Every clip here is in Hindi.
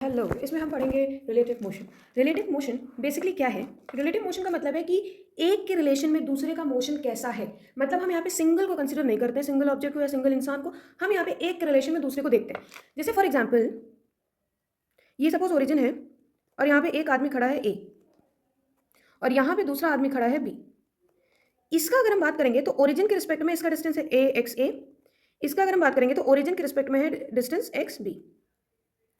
हेलो, इसमें हम पढ़ेंगे relative motion. Relative motion basically क्या है? रिलेटिव मोशन का मतलब है कि एक के रिलेशन में दूसरे का मोशन कैसा है। मतलब हम यहाँ पे सिंगल को कंसीडर नहीं करते, सिंगल ऑब्जेक्ट को या सिंगल इंसान को। हम यहाँ पे एक के रिलेशन में दूसरे को देखते हैं। जैसे फॉर एग्जाम्पल, ये सपोज ओरिजिन है और यहाँ पे एक आदमी खड़ा है ए और यहाँ पे दूसरा आदमी खड़ा है बी। इसका अगर हम बात करेंगे तो ओरिजिन के रिस्पेक्ट में इसका डिस्टेंस है ए एक्स ए। इसका अगर हम बात करेंगे तो ओरिजिन के रिस्पेक्ट में है डिस्टेंस एक्स बी।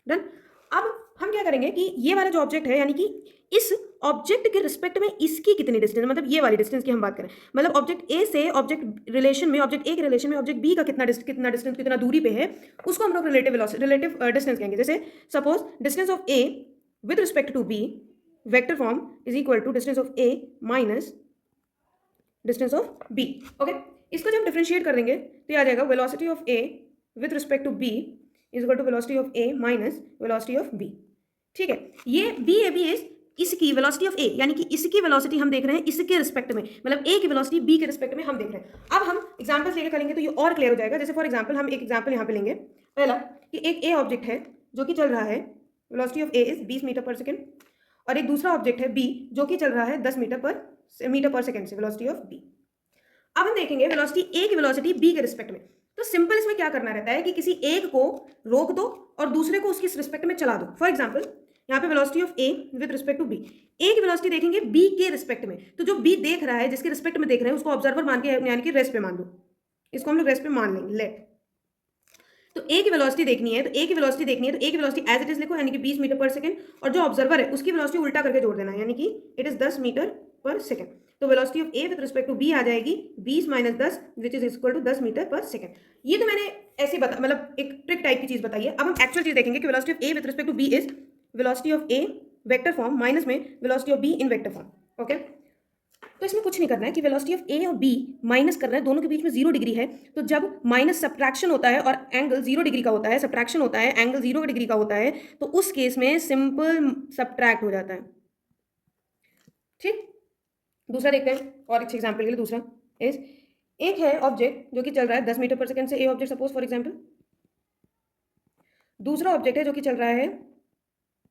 डन। अब हम क्या करेंगे कि ये वाला जो ऑब्जेक्ट है, यानी कि इस ऑब्जेक्ट के रिस्पेक्ट में इसकी कितनी डिस्टेंस, मतलब ये वाली डिस्टेंस की हम बात करें, मतलब ऑब्जेक्ट ए से ऑब्जेक्ट रिलेशन में, ऑब्जेक्ट ए के रिलेशन में ऑब्जेक्ट बी का कितना डिस्टेंस, कितना दूरी पे है, उसको हम लोग रिलेटिव डिस्टेंस कहेंगे। जैसे suppose distance of A with respect to b, vector form is equal to distance of A minus distance of b. Okay, इसको जब डिफरेंशिएट कर देंगे तो ये आ जाएगा velocity of A with respect to B is equal to velocity of A minus velocity of b. ठीक है, ये बी ए बी इज इसकी वेलोसिटी ऑफ ए, यानी कि इसकी वेलोसिटी हम देख रहे हैं इसके रिस्पेक्ट में, मतलब ए की वेलोसिटी बी के रिस्पेक्ट में हम देख रहे हैं। अब हम एग्जांपल्स लेके करेंगे तो ये और क्लियर हो जाएगा। जैसे फॉर एग्जांपल हम एक एग्जांपल यहाँ पे लेंगे। पहला कि एक ए ऑब्जेक्ट है जो कि चल रहा है, velocity of a is 20 metre per second, और एक दूसरा ऑब्जेक्ट है बी जो कि चल रहा है 10 मीटर पर सेकेंड से, वेलोसिटी ऑफ बी। अब हम देखेंगे वेलोसिटी ए की वेलोसिटी बी के रिस्पेक्ट में। तो सिंपल इसमें क्या करना रहता है कि किसी एक को रोक दो और दूसरे को उसकी रिस्पेक्ट में चला दो। फॉर एग्जांपल यहाँ पे velocity of A with respect to B, A की वेलोसिटी देखेंगे बी के रिस्पेक्ट में, तो जो बी देख रहा है, जिसके रिस्पेक्ट में देख रहे हैं, उसको ऑब्जर्वर मान के, यानी कि रेस्ट पे मान दो। इसको हम लोग रेस्ट पे मान लेंगे, लेट। तो ए की वेलोसिटी देखनी है, तो ए की वेलोसिटी देखनी है, तो ए की वेलोसिटी एज इट इज लिखो, यानी कि 20 मीटर पर सेकंड, और जो ऑब्जर्वर है उसकी वेलोसिटी उल्टा करके जोड़ देना है, यानी कि it is 10 metre per second. तो velocity of A with respect to B आ जाएगी 20 minus 10 which is equal to 10 metre per second. ये तो मैंने ऐसे बता, मतलब एक ट्रिक टाइप की चीज बताई है। अब हम एक्चुअल चीज देखेंगे कि velocity of A with respect to B is velocity of A vector form minus में velocity of B in vector form. Okay, तो इसमें कुछ नहीं करना है कि वेलोसिटी ऑफ ए और बी माइनस करना है, दोनों के बीच में 0 डिग्री है। तो जब माइनस सब्ट्रैक्शन होता है और एंगल 0 डिग्री का होता है, सब्ट्रैक्शन होता है, एंगल 0 डिग्री का होता है, तो उस केस में सिंपल सब्ट्रैक्ट हो जाता है। ठीक, दूसरा देखते हैं और अच्छे एग्जाम्पल के लिए। दूसरा इज, एक है ऑब्जेक्ट जो कि चल रहा है 10 मीटर पर सेकंड से, ए ऑब्जेक्ट सपोज फॉर एग्जाम्पल। दूसरा ऑब्जेक्ट है जो कि चल रहा है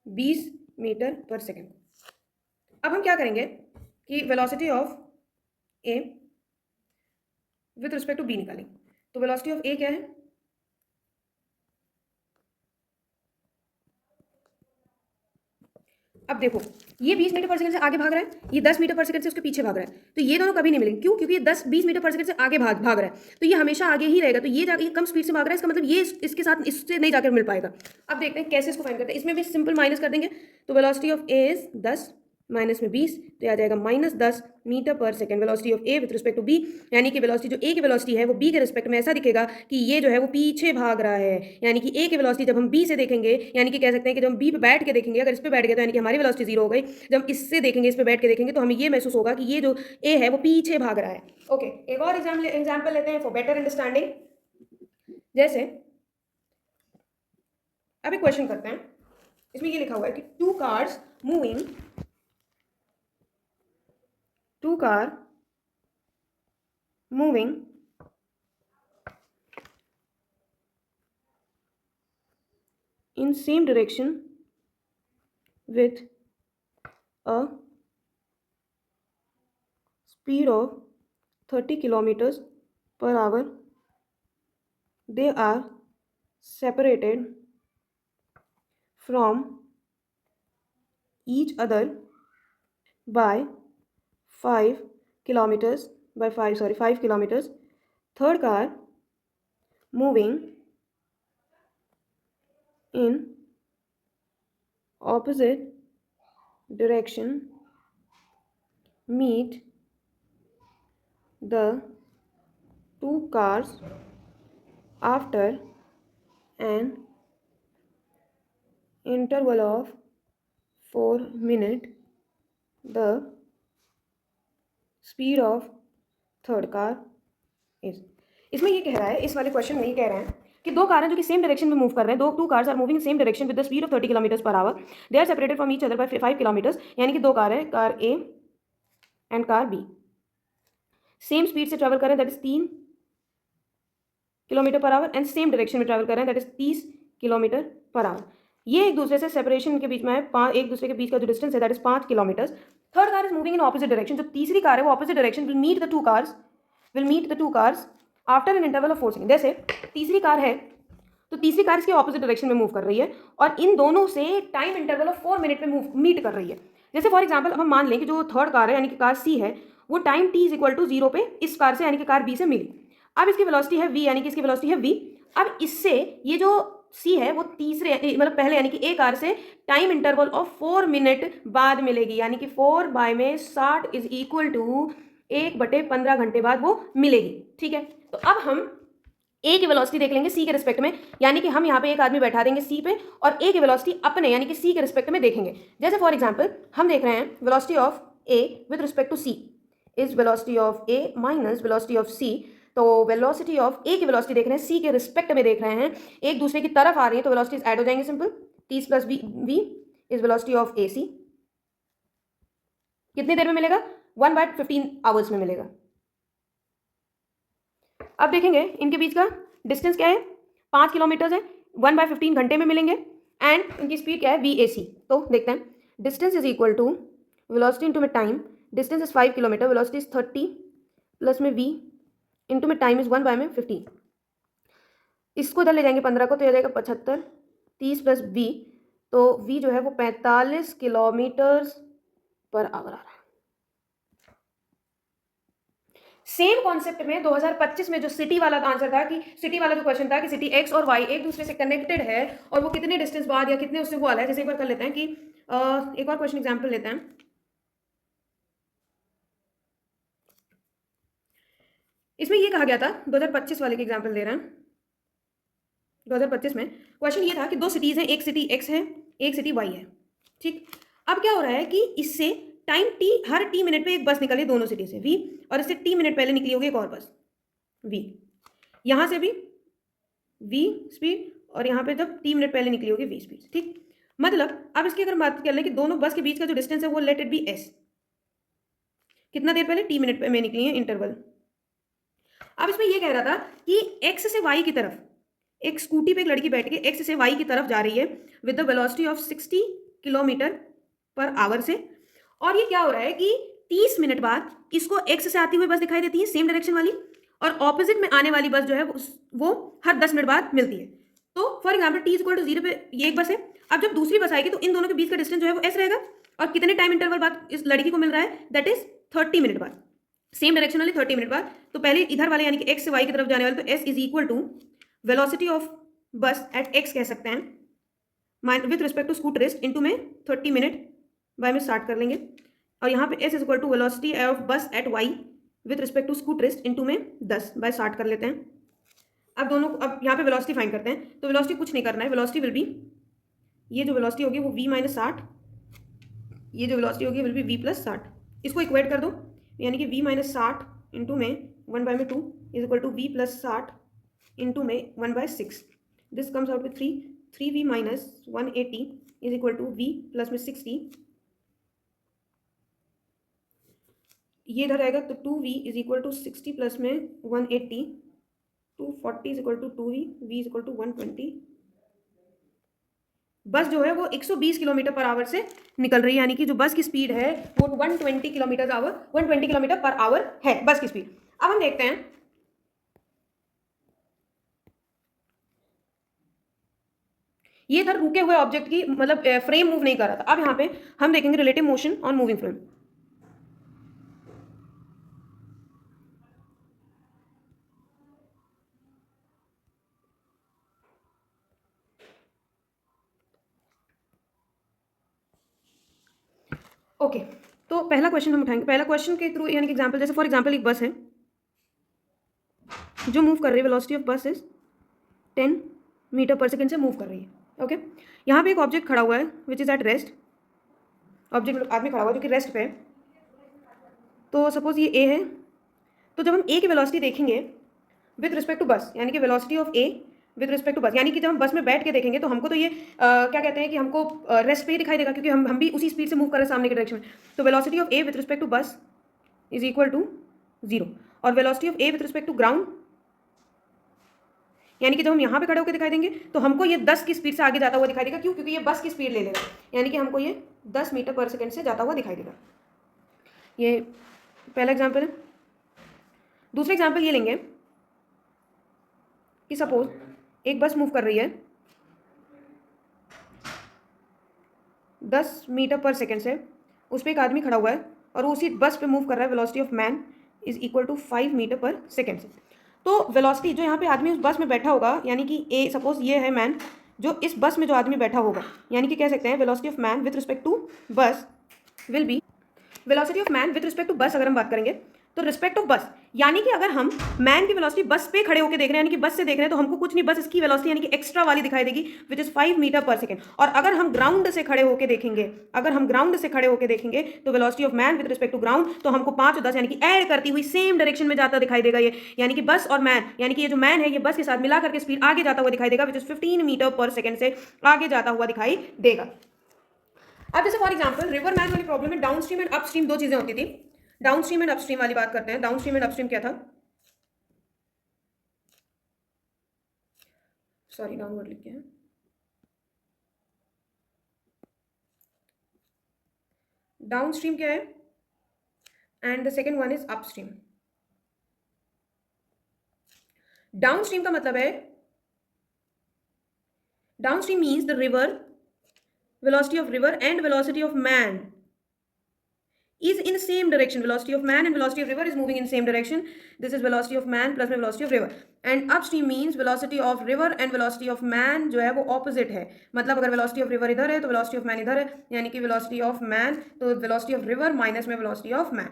20 मीटर पर सेकंड। अब हम क्या करेंगे कि velocity of A with respect to b निकालेंगे। तो वेलोसिटी ऑफ ए क्या है? अब देखो, ये 20 मीटर पर सेकंड से आगे भाग रहा है, ये 10 मीटर पर सेकंड से उसके पीछे भाग रहा है, तो ये दोनों कभी नहीं मिलेंगे। क्यों? क्योंकि ये 10-20 मीटर पर सेकंड से आगे भाग रहा है, तो ये हमेशा आगे ही रहेगा। तो ये जाके कम स्पीड से भाग रहा है, इसका मतलब ये इसके साथ इससे नहीं जाकर मिल पाएगा। अब देखते हैं कैसे इसको फाइंड करते हैं। इसमें भी सिंपल माइनस कर देंगे, तो velocity of a is 10 minus में 20, तो आ जाएगा minus 10 metre per second velocity of A with respect to b. यानी कि वेलोसिटी जो ए की वेलोसिटी है वो बी के रिस्पेक्ट में ऐसा दिखेगा कि ये जो है वो पीछे भाग रहा है। यानी कि ए की वेलोसिटी जब हम बी से देखेंगे, यानी कि कह सकते हैं कि जब हम बी पे बैठ के देखेंगे, अगर इस पे बैठ गए तो यानी कि हमारी वेलोसिटी 0 हो गई। जब इससे देखेंगे, इस पे बैठ के देखेंगे, तो हमें ये महसूस होगा कि ये जो ए है वो पीछे भाग रहा है। ओके, एक और एग्जाम्पल लेते हैं फॉर बेटर अंडरस्टैंडिंग। जैसे अब एक क्वेश्चन करते हैं, इसमें ये लिखा हुआ है कि two car moving in same direction with a speed of 30 kilometers per hour. They are separated from each other by 5 kilometers, 5 kilometers. Third car moving in opposite direction meet the two cars after an interval of 4 minutes. The speed of third car is। इसमें ये कह रहा है, इस वाले क्वेश्चन में ये कह रहे हैं कि दो कार हैं जो कि सेम डायरेक्शन में मूव कर रहे हैं। Two cars are moving same direction with the speed of 30 kilometre per hour. They are separated from each other by 5 kilometres. यानी कि दो कार है, car a and car b, same speed से ट्रैवल कर रहे हैं, that is 3 kilometre per hour, and same direction में ट्रैवल कर रहे हैं, that is 30 kilometre per hour. ये एक दूसरे से सेपरेशन के बीच में है, एक दूसरे के बीच का जो डिस्टेंस है that is 5 kilometres. Third car is moving in opposite direction, जो तीसरी कार है वो opposite direction will meet the two cars after an interval of 4 second. जैसे तीसरी कार है तो तीसरी कार इसके ऑपोजिट डायरेक्शन में मूव कर रही है और इन दोनों से टाइम इंटरवल ऑफ 4 मिनट में मीट कर रही है। जैसे फॉर एग्जाम्पल अब हम मान लें कि जो थर्ड कार है यानी कि कार सी है वो time t is equal to 0 पे इस कार से यानी कि कार बी से मिली। अब इसकी वेलोसिटी है v यानी कि इसकी वेलोसिटी है v। अब इससे ये जो सी है वो तीसरे मतलब पहले यानी कि ए कार से टाइम इंटरवल ऑफ 4 मिनट बाद मिलेगी, यानी कि 4 बाय में 60 इज इक्वल टू 1/15 घंटे बाद वो मिलेगी। ठीक है, तो अब हम ए की वेलोसिटी देख लेंगे सी के रिस्पेक्ट में, यानी कि हम यहाँ पे एक आदमी बैठा देंगे सी पे और ए की वेलोसिटी अपने यानी कि सी के रिस्पेक्ट में देखेंगे। जैसे फॉर एग्जांपल हम देख रहे हैं velocity of A with respect to C is velocity of A minus velocity of C. तो वेलोसिटी ऑफ ए की वेलोसिटी देख रहे हैं सी के रिस्पेक्ट में देख रहे हैं, एक दूसरे की तरफ आ रही है तो वेलोसिटीज ऐड हो जाएंगे simple. T plus V is velocity of A C. कितनी देर में मिलेगा? 1/15 आवर्स में मिलेगा। अब देखेंगे इनके बीच का डिस्टेंस क्या है, 5 किलोमीटर है, 1/15 घंटे में मिलेंगे एंड इनकी स्पीड क्या है VAC। तो देखते हैं distance is equal to velocity into में time, distance is 5 kilometre, velocity is 30 plus में v इंटू में टाइम इज 1/15। इसको इधर ले जाएंगे 15 को तो ये जाएगा 75, 30 प्लस v, तो v जो है वो 45 किलोमीटर पर आवर आ रहा है। सेम कॉन्सेप्ट में 2025 में जो सिटी वाला आंसर था कि सिटी वाला जो क्वेश्चन था कि सिटी एक्स और वाई एक दूसरे से कनेक्टेड है और वो कितने डिस्टेंस बाद या कितने उससे वो वाला है। जैसे एक बार कर लेते हैं कि एक और क्वेश्चन एग्जांपल लेते हैं। इसमें ये कहा गया था 2025 वाले के एग्जांपल दे रहे हैं। 2025 में क्वेश्चन ये था कि दो सिटीज हैं, एक सिटी एक्स है एक सिटी वाई है। ठीक, अब क्या हो रहा है कि इससे टाइम टी हर टी मिनट पे एक बस निकली दोनों सिटी से वी, और इससे टी मिनट पहले निकली होगी एक और बस वी, यहां से भी वी स्पीड और यहाँ पे जब टी मिनट पहले निकली होगी वी स्पीड। ठीक, मतलब अब इसकी अगर बात कर लें कि दोनों बस के बीच का जो डिस्टेंस है वो लेट इट बी एस, कितना देर पहले टी मिनट में निकली है इंटरवल। अब इसमें ये कह रहा था कि एक्स से वाई की तरफ एक स्कूटी पे एक लड़की बैठ के एक्स से वाई की तरफ जा रही है with the velocity of 60 kilometre per our से, और ये क्या हो रहा है कि 30 मिनट बाद इसको एक्स से आती हुई बस दिखाई देती है सेम डायरेक्शन वाली, और ऑपोजिट में आने वाली बस जो है वो हर 10 मिनट बाद मिलती है। तो for example t equal to 0 पे ये एक बस है, अब जब दूसरी बस आएगी तो इन दोनों के बीच का डिस्टेंस जो है वो एस रहेगा, और कितने टाइम इंटरवल बाद इस लड़की को मिल रहा है दैट इज 30 मिनट बाद, सेम डायरेक्शन वाली 30 मिनट बाद। तो पहले इधर वाले यानी कि एक्स से वाई की तरफ जाने वाले तो S is equal to velocity of bus at x कह सकते हैं with respect to scooterist into में 30 मिनट बाय में स्टार्ट कर लेंगे, और यहाँ पे S is equal to velocity of bus at Y with respect to scooterist into में 10 बाय स्टार्ट कर लेते हैं। अब यहाँ पे वेलोसिटी फाइंड करते हैं, तो वेलोसिटी कुछ नहीं करना है, वेलोसिटी विल बी ये जो वेलोसिटी होगी वो v माइनस 60, ये जो वेलोसिटी होगी विल बी v प्लस 60। इसको इक्वेट कर दो, यानी कि v माइनस 60 इंटू में 1/2 is equal to v plus 60 into में 1/6। This comes out with 3v minus 180 is equal to v plus में 60, ये इधर आएगा तो 2v is equal to 60 plus में 180, 240 is equal to 2v, v is equal to 120। बस जो है वो 120 किलोमीटर पर आवर से निकल रही है, यानी कि जो बस की स्पीड है वो 120 किलोमीटर पर आवर है बस की स्पीड। अब हम देखते हैं ये था रुके हुए ऑब्जेक्ट की मतलब फ्रेम मूव नहीं कर रहा था। अब यहाँ पे हम देखेंगे relative motion on moving frame. Okay, तो पहला क्वेश्चन हम उठाएंगे, पहला क्वेश्चन के थ्रू यानी कि एग्जांपल, जैसे फॉर एग्जांपल एक बस है जो मूव कर रही है, वेलोसिटी ऑफ बस इज 10 मीटर पर सेकेंड से मूव कर रही है। ओके, यहाँ पे एक ऑब्जेक्ट खड़ा हुआ है which is at rest, object आदमी खड़ा हुआ है जो कि रेस्ट पे है। तो सपोज ये ए है, तो जब हम ए की वेलोसिटी देखेंगे विथ रिस्पेक्ट टू बस, यानी कि velocity of A with respect to bus, यानी कि जब हम बस में बैठ के देखेंगे तो हमको तो ये क्या कहते हैं कि हमको रेस्ट पे ही दिखाई देगा, क्योंकि हम भी उसी स्पीड से मूव कर रहे हैं सामने के डायरेक्शन में। तो velocity of A with respect to bus is equal to 0, और velocity of A with respect to ground यानी कि जब हम यहाँ पे खड़े होकर दिखाई देंगे तो हमको ये 10 की स्पीड से आगे जाता हुआ दिखाई देगा। क्यों? क्योंकि ये बस की स्पीड ले लेगा, यानी कि हमको ये 10 मीटर पर सेकेंड से जाता हुआ दिखाई देगा। ये पहला एग्जाम्पल है। दूसरा एग्जाम्पल ये लेंगे कि सपोज एक बस मूव कर रही है 10 मीटर पर सेकेंड से, उस पर एक आदमी खड़ा हुआ है और वो उसी बस पे मूव कर रहा है। Velocity of man is equal to 5 metre per second से। तो वेलोसिटी जो यहाँ पे आदमी उस बस में बैठा होगा, यानी कि ए सपोज ये है मैन, जो इस बस में जो आदमी बैठा होगा, यानी कि कह सकते हैं velocity of man with respect to bus will be velocity of man with respect to bus. अगर हम बात करेंगे तो रिस्पेक्ट ऑफ बस, यानी कि अगर हम मैन की वेलोसिटी बस पे खड़े होकर देख रहे हैं, यानी कि बस से देख रहे हैं, तो हमको कुछ नहीं, बस इसकी वेलोसिटी यानी कि एक्स्ट्रा वाली दिखाई देगी which is 5 metre per second. और अगर हम ग्राउंड से खड़े होकर देखेंगे, तो velocity of man with respect to ground, तो हमको 5 और 10 यानी कि ऐड करती हुई सेम डायरेक्शन में जाता दिखाई देगा ये, यानी कि बस और मैन, यानी कि ये जो मैन है ये बस के साथ मिला करके स्पीड आगे जाता हुआ दिखाई देगा which is 15 metre per second से आगे जाता हुआ दिखाई देगा। अब जैसे फॉर एग्जांपल रिवर मैन वाली प्रॉब्लम में डाउनस्ट्रीम एंड अपस्ट्रीम दो चीजें होती थी। डाउनस्ट्रीम एंड अपस्ट्रीम वाली बात करते हैं। डाउनस्ट्रीम एंड अपस्ट्रीम क्या था? सॉरी, डाउनवर्ड लिख के हैं। डाउनस्ट्रीम क्या है and the second one is upstream. Downstream का मतलब है, downstream means the river velocity of river and velocity of man is in same direction. Velocity of man and velocity of river is moving in same direction. This is velocity of man plus में velocity of river. And upstream means velocity of river and velocity of man जो है वो opposite है। मतलब अगर velocity of river इधर है तो velocity of man इधर है, यानी कि velocity of man तो velocity of river माइनस में velocity of man.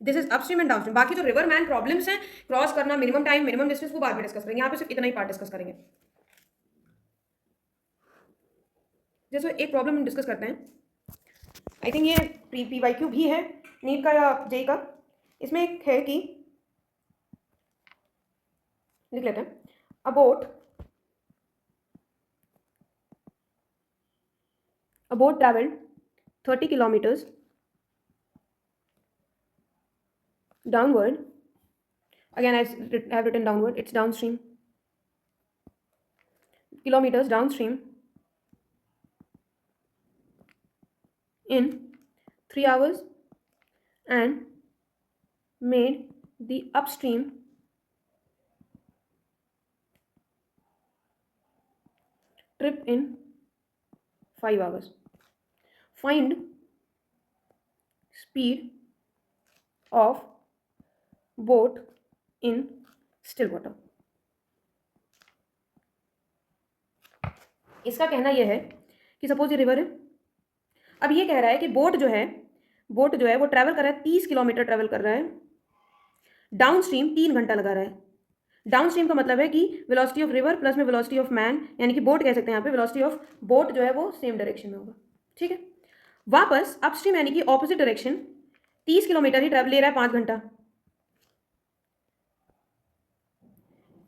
This is upstream and downstream. बाकी जो रिवर मैन प्रॉब्लम्स हैं, क्रॉस करना, मिनिमम टाइम, मिनिमम डिस्टेंस, वो बाद में डिस्कस करेंगे। यहाँ पे सिर्फ इतना ही पार्ट डिस्कस करेंगे। जैसे एक प्रॉब्लम हम डिस्कस करते हैं, आई थिंक ये PYQ भी है नीट का या जेई का। इसमें एक है कि लिख लेते हैं, a boat travelled 30 kilometres downward, again I have written downward, it's downstream, kilometres downstream in 3 hours and made the upstream trip in 5 hours. Find speed of boat in still water. इसका कहना यह है कि सपोज ये रिवर है। अब ये कह रहा है कि बोट जो है वो ट्रैवल कर रहा है, 30 किलोमीटर ट्रैवल कर रहा है, डाउन स्ट्रीम 3 घंटा लगा रहा है। डाउन स्ट्रीम का मतलब है कि वेलोसिटी ऑफ रिवर प्लस में वेलोसिटी ऑफ मैन, यानी कि बोट कह सकते हैं यहाँ पे, वेलोसिटी ऑफ बोट जो है वो सेम डायरेक्शन में होगा। ठीक है, वापस अपस्ट्रीम यानी कि ऑपोजिट डायरेक्शन, 30 किलोमीटर ही ट्रैवल ले रहा है 5 घंटा।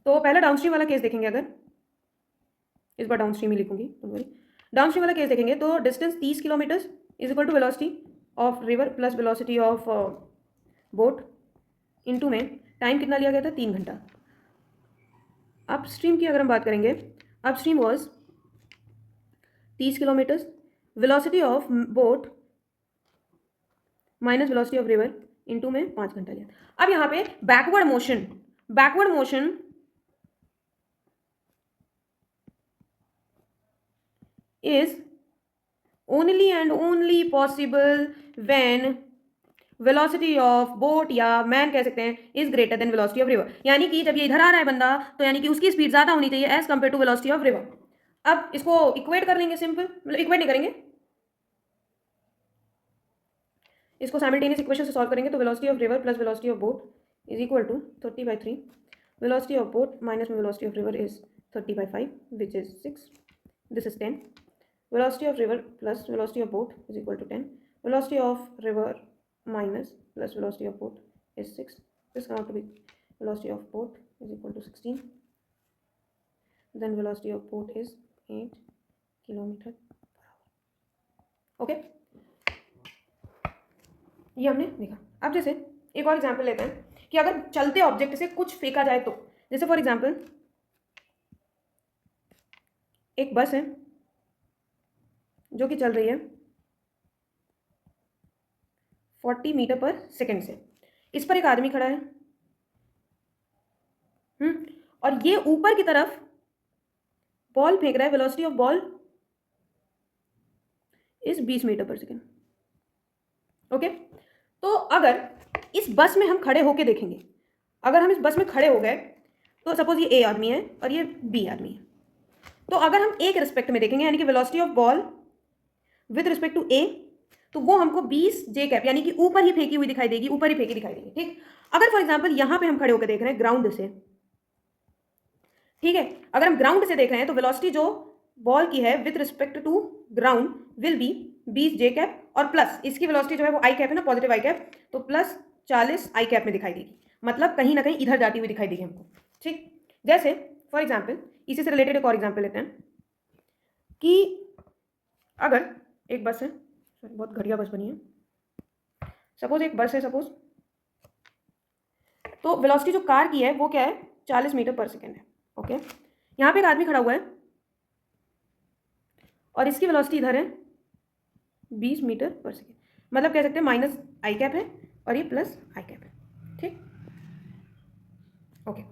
तो पहला डाउनस्ट्रीम वाला केस देखेंगे, अगर इस बार डाउनस्ट्रीम ही लिखूंगी, डाउनस्ट्रीम वाला केस देखेंगे तो distance 30 kilometre is equal to velocity of river plus velocity of boat into में टाइम कितना लिया गया था, 3 घंटा। अपस्ट्रीम की अगर हम बात करेंगे, upstream was 30 kilometre, velocity of boat minus velocity of river into में 5 घंटा लिया। अब यहाँ पे backward motion is only and only possible when velocity of boat या मैन कह सकते हैं is greater than velocity of river। यानी कि जब ये इधर आ रहा है बंदा तो यानी कि उसकी स्पीड ज़्यादा होनी चाहिए as compared to velocity of river। अब इसको इक्वेट कर लेंगे, सिंपल, मतलब इक्वेट नहीं करेंगे, इसको साइमल्टेनियस इक्वेशन से सॉल्व करेंगे तो velocity of river plus velocity of boat is equal to 30/3, velocity of boat minus velocity of river is 30/5 which is 6, this is 10, velocity of river plus velocity of boat is equal to 10, velocity of river minus plus velocity of boat is 6, this comes out to be velocity of boat is equal to 16, then velocity of boat is 8 kilometer per hour। Okay, ये हमने देखा। अब जैसे एक और एग्जांपल लेते हैं कि अगर चलते ऑब्जेक्ट से कुछ फेंका जाए तो, जैसे फॉर एग्जांपल एक बस है जो कि चल रही है 40 मीटर पर सेकेंड से, इस पर एक आदमी खड़ा है। और ये ऊपर की तरफ बॉल फेंक रहा है, velocity of ball is 20 metre per second. Okay, तो अगर इस बस में हम खड़े होके देखेंगे, अगर हम इस बस में खड़े हो गए, तो सपोज ये ए आदमी है और ये बी आदमी है, तो अगर हम ए के रिस्पेक्ट में देखेंगे यानी कि velocity of ball with respect to A, तो वो हमको 20 जे कैप यानी कि ऊपर ही फेंकी हुई दिखाई देगी, ऊपर ही फेंकी दिखाई देगी। ठीक, अगर फॉर एग्जाम्पल यहां पे हम खड़े होकर देख रहे हैं ग्राउंड से, ठीक है, अगर हम ग्राउंड से देख रहे हैं तो वेलोसिटी जो बॉल की है with respect to ground will be 20 j cap, और प्लस इसकी वेलोसिटी जो है वो आई कैप है ना, पॉजिटिव आई कैप, तो प्लस 40 आई कैप में दिखाई देगी, मतलब कहीं ना कहीं इधर जाती हुई दिखाई देगी हमको। ठीक, जैसे फॉर एग्जाम्पल इसी से रिलेटेड एक और एग्जाम्पल लेते हैं कि अगर एक बस है, बहुत घटिया बस बनी है, सपोज एक बस है सपोज, तो वेलोसिटी जो कार की है वो क्या है, 40 मीटर पर सेकेंड है। ओके, यहाँ पे एक आदमी खड़ा हुआ है और इसकी वेलोसिटी इधर है 20 मीटर पर सेकेंड, मतलब कह सकते हैं माइनस आई कैप है और ये प्लस आई कैप है। ठीक, ओके,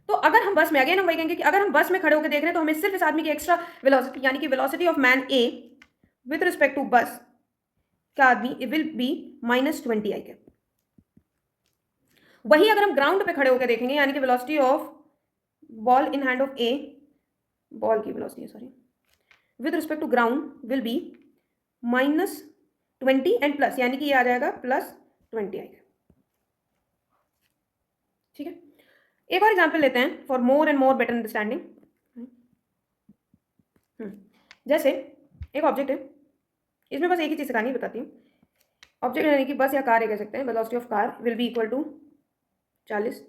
तो अगर हम बस में, अगेन हम वही कहेंगे कि अगर हम बस में खड़े होकर देख रहे हैं तो हमें सिर्फ इस आदमी की एक्स्ट्रा वेलोसिटी यानी कि velocity of man A with respect to bus का आदमी विल बी -20 आई कैप। वही अगर हम ग्राउंड पे खड़े होकर देखेंगे यानी कि velocity of ball in hand of A, ball की velocity sorry, with respect to ground will be -20 and plus यानी कि ये आ जाएगा +20 आएगा। ठीक है, एक और एग्जांपल लेते हैं for more and more better understanding. जैसे एक ऑब्जेक्ट है, इसमें बस एक ही चीज सिखानी है, बताती हूँ। ऑब्जेक्ट यानी कि बस या कार कह सकते हैं, velocity of car will be equal to 40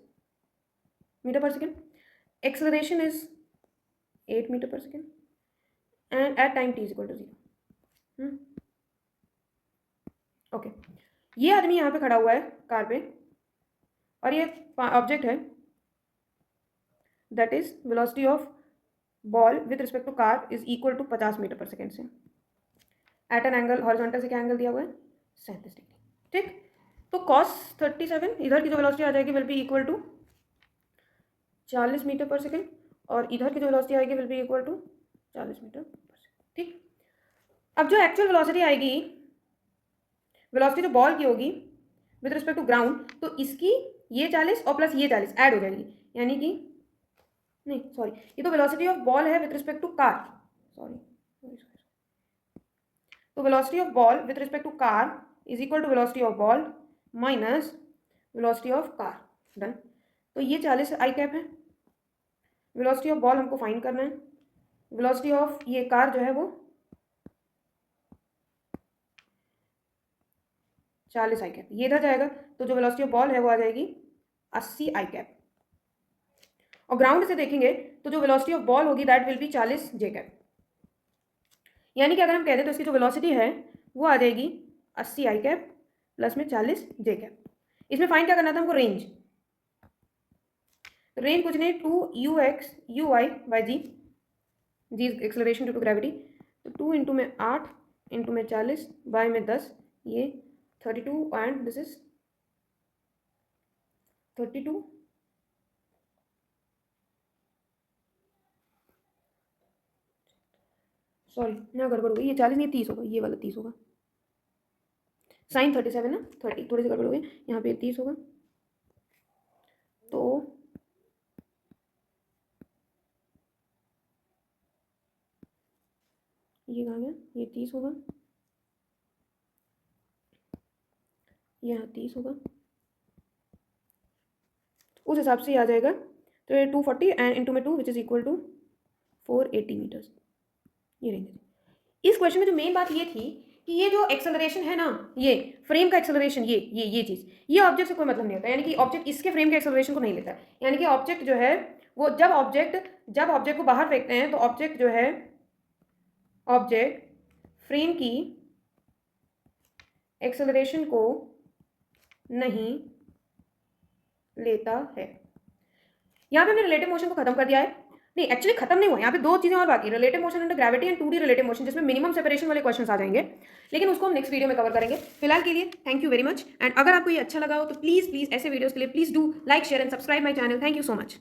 metre per second, acceleration is 8 metre per second and at time t is equal to 0। Okay, ये आदमी यहाँ पे खड़ा हुआ है कार पे और ये ऑब्जेक्ट है that is velocity of ball with respect to car is equal to 50 metre per second से एट एन एंगल, हॉरिजॉन्टल से क्या एंगल दिया हुआ है, 37 डिग्री। ठीक, तो cos 37 इधर की जो वेलोसिटी आ जाएगी will be equal to 40 metre per second और इधर की जो वेलोसिटी आएगी will be equal to 40 metre per second. ठीक, अब जो एक्चुअल वेलोसिटी आएगी, वेलोसिटी जो बॉल की होगी विद रिस्पेक्ट टू ग्राउंड, तो इसकी ये 40 और प्लस ये 40 ऐड हो जाएगी, यानी कि नहीं सॉरी, ये तो वेलोसिटी ऑफ बॉल है with respect to car, sorry, तो velocity of ball with respect to car is equal to velocity of ball minus velocity of car. Done, तो ये 40 आई कैप है, वेलोसिटी ऑफ बॉल हमको फाइंड करना है, वेलोसिटी ऑफ ये कार जो है वो 40 आई कैप, ये इधर जाएगा तो जो वेलोसिटी ऑफ बॉल है वो आ जाएगी 80 आई कैप, और ग्राउंड से देखेंगे तो जो वेलोसिटी ऑफ बॉल होगी that will be 40 J cap, यानी कि अगर हम कह दें तो इसकी जो वेलोसिटी है वो आ जाएगी 80 आई कैप प्लस में 40 जे कैप। इसमें फाइंड क्या करना था हमको, रेंज, रेंज कुछ नहीं 2ux uy by g, g acceleration due to gravity, तो 2 इंटू में 8 इंटू में 40 बाय में 10, ये 32 एंड दिस इज 32, सॉरी ना गड़बड़ हो गई, ये 40 नहीं 30 होगा, ये वाला 30 होगा, साइन 37 ना 30, थोड़ी सी गड़बड़ हो गई, यहाँ पे 30 होगा, तो ये कहाँ गया, ये 30 होगा, यहाँ 30 होगा, उस हिसाब से ये आ जाएगा, तो ये 240 एंड इंटू में 2 which is equal to 480 metres, ये रेंज है। इस क्वेश्चन में जो मेन बात ये थी कि ये जो एक्सेलरेशन है ना, ये फ्रेम का एक्सेलरेशन, ये चीज़, ये ऑब्जेक्ट से कोई मतलब नहीं होता, यानी कि ऑब्जेक्ट इसके फ्रेम के एक्सेलरेशन को नहीं लेता है, यानी कि ऑब्जेक्ट जो है वो जब ऑब्जेक्ट को बाहर फेंकते हैं तो ऑब्जेक्ट जो है, ऑब्जेक्ट फ्रेम की एक्सेलरेशन को नहीं लेता है। यहाँ पे हमने रिलेटिव मोशन को खत्म कर दिया है, नहीं एक्चुअली खत्म नहीं हुआ, यहाँ पे दो चीजें और बाकी, relative motion under gravity and 2D relative motion, जिसमें मिनिमम सेपरेशन वाले क्वेश्चंस आ जाएंगे, लेकिन उसको हम नेक्स्ट वीडियो में कवर करेंगे। फिलहाल के लिए thank you very much, and अगर आपको ये अच्छा लगा हो तो प्लीज प्लीज ऐसे वीडियोस के लिए please do like share and subscribe my channel. Thank you so much.